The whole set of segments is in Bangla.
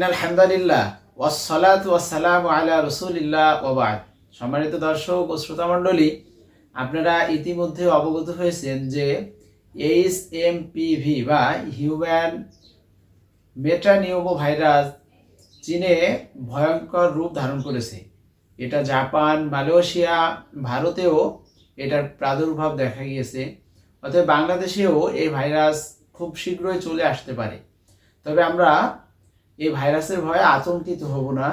আলহামদুলিল্লাহ ওয়াসসালাতু ওয়াসসালামু আলা রাসূলিল্লাহ ওয়া বা'দ। সম্মানিত দর্শক ও শ্রোতা মণ্ডলী, আপনারা ইতিমধ্যে অবগত হয়েছেন যে HMPV বা হিউম্যান মেটানিউমো ভাইরাস চীনে ভয়ঙ্কর রূপ ধারণ করেছে। এটা জাপান, মালয়েশিয়া, ভারতেও এটার প্রাদুর্ভাব দেখা গিয়েছে। অতএব বাংলাদেশেও এই ভাইরাস খুব শীঘ্রই চলে আসতে পারে। তবে আমরা এই ভাইরাসের ভয়ে আতঙ্কিত হব না।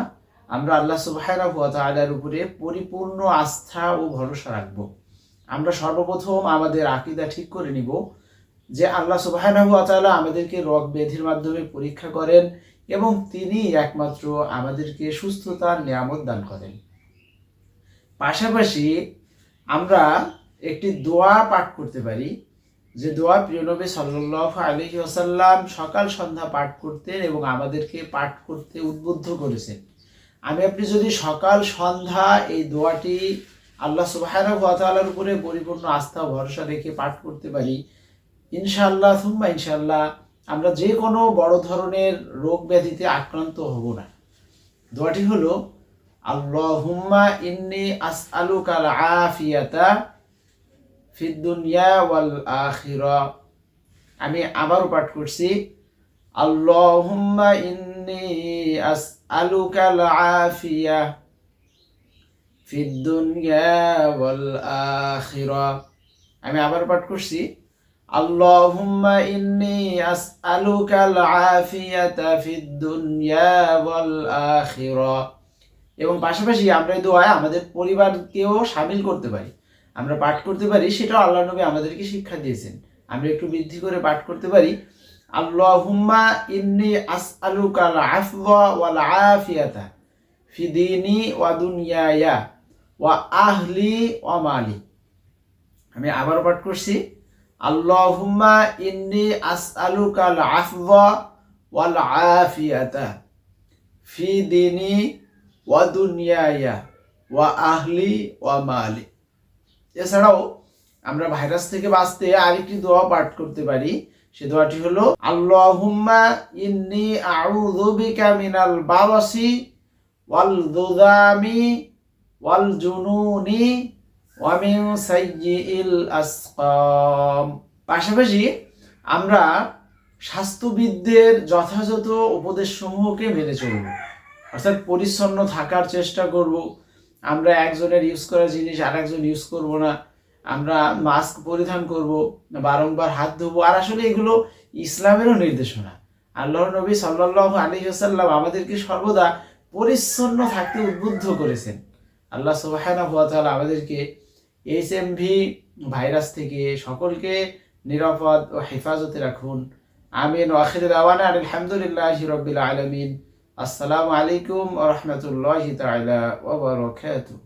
আমরা আল্লাহ সুবহানাহু ওয়া তাআলার উপরে পরিপূর্ণ আস্থা ও ভরসা রাখব। আমরা সর্বপ্রথম আমাদের আকীদা ঠিক করে নিব যে আল্লাহ সুবহানাহু ওয়া তাআলা আমাদেরকে রোগ ব্যাধির মাধ্যমে পরীক্ষা করেন এবং তিনি একমাত্র আমাদেরকে সুস্থতার নিয়ামত দান করেন। পাশাপাশি আমরা একটি দোয়া পাঠ করতে পারি, যে দোয়া প্রিয় নবী সাল্লাল্লাহু আলাইহি ওয়াসাল্লাম সকাল সন্ধ্যা পাঠ করতেন এবং আমাদেরকে পাঠ করতে উদ্বুদ্ধ করেছেন। আপনি যদি সকাল সন্ধ্যা এই দোয়াটি আল্লাহ সুবহানাহু ওয়া তাআলার উপরে পরিপূর্ণ আস্থা ভরসা রেখে পাঠ করতে পারি, ইনশাআল্লাহ সুম্মা ইনশাআল্লাহ আমরা যে কোনো বড় ধরনের রোগ ব্যাধিতে আক্রান্ত হব না। দোয়াটি হলো আল্লাহুম্মা ইন্নী আসআলুকাল আফিয়াতা ফিদ দুনিয়া ওয়াল আখিরাহ। আমি আবারও পাঠ করছি, আল্লাহুম্মা ইন্নী আসআলুকাল আফিয়া ফিদ দুনিয়া ওয়াল আখিরাহ। আমি আবার পাঠ করছি, আল্লাহুম্মা ইন্নী আসআলুকাল আফিয়াতা ফিদ দুনিয়া ওয়াল আখিরাহ। এবং পাশাপাশি আমরা এই দোয়ায় আমাদের পরিবারকেও শামিল করতে পারি, আমরা পাঠ করতে পারি। সেটাও আল্লাহ নবী আমাদেরকে শিক্ষা দিয়েছেন। আমরা একটু বৃদ্ধি করে পাঠ করতে পারি, আল্লাহুম্মা ইন্নী আসআলুকাল আফওয়া ওয়াল আফিয়াতা ফি দীনি ওয়া দুনিয়ায়া ওয়া আহলি ওয়া মালি। আমি আবারও পাঠ করছি, আল্লাহুম্মা ইন্নী আসআলুকাল আফওয়া ওয়াল আফিয়াতা ফি দীনি ওয়া দুনিয়ায়া ওয়া আহলি ওয়া মালি। এছাড়াও আমরা ভাইরাস থেকে বাঁচতে আরেকটি দোয়া পাঠ করতে পারি। সে দোয়াটি হলো, আল্লাহুম্মা ইন্নী আউযু বিকা মিনাল বারাসি ওয়াল যুযামি ওয়াল জুনুনি ওয়া মিন সাইয়্যিল আসকাম। পাশাপাশি আমরা স্বাস্থ্যবিদদের যথাযথ উপদেশসমূহকে মেনে চলব, অর্থাৎ পরিচ্ছন্ন থাকার চেষ্টা করব। আমরা একজনের ইউজ করা জিনিস আর একজন ইউজ করব না। আমরা মাস্ক পরিধান করব, বারংবার হাত ধোবো। আর আসলে এগুলো ইসলামেরও নির্দেশনা। আল্লাহর নবী সাল্লাল্লাহু আলাইহি ওয়াসাল্লাম আমাদেরকে সর্বদা পরিচ্ছন্ন থাকতে উদ্বুদ্ধ করেছেন। আল্লাহ সুবহানাহু ওয়া তাআলা আমাদেরকে HMV ভাইরাস থেকে সকলকে নিরাপদ ও হেফাজতে রাখুন। আমিন। ওয়া আখিরু দাওয়ানা আলহামদুলিল্লাহি রাব্বিল আলামিন। আসসালামু আলাইকুম ওয়া রাহমাতুল্লাহি তাআলা ওয়া বারাকাতুহু।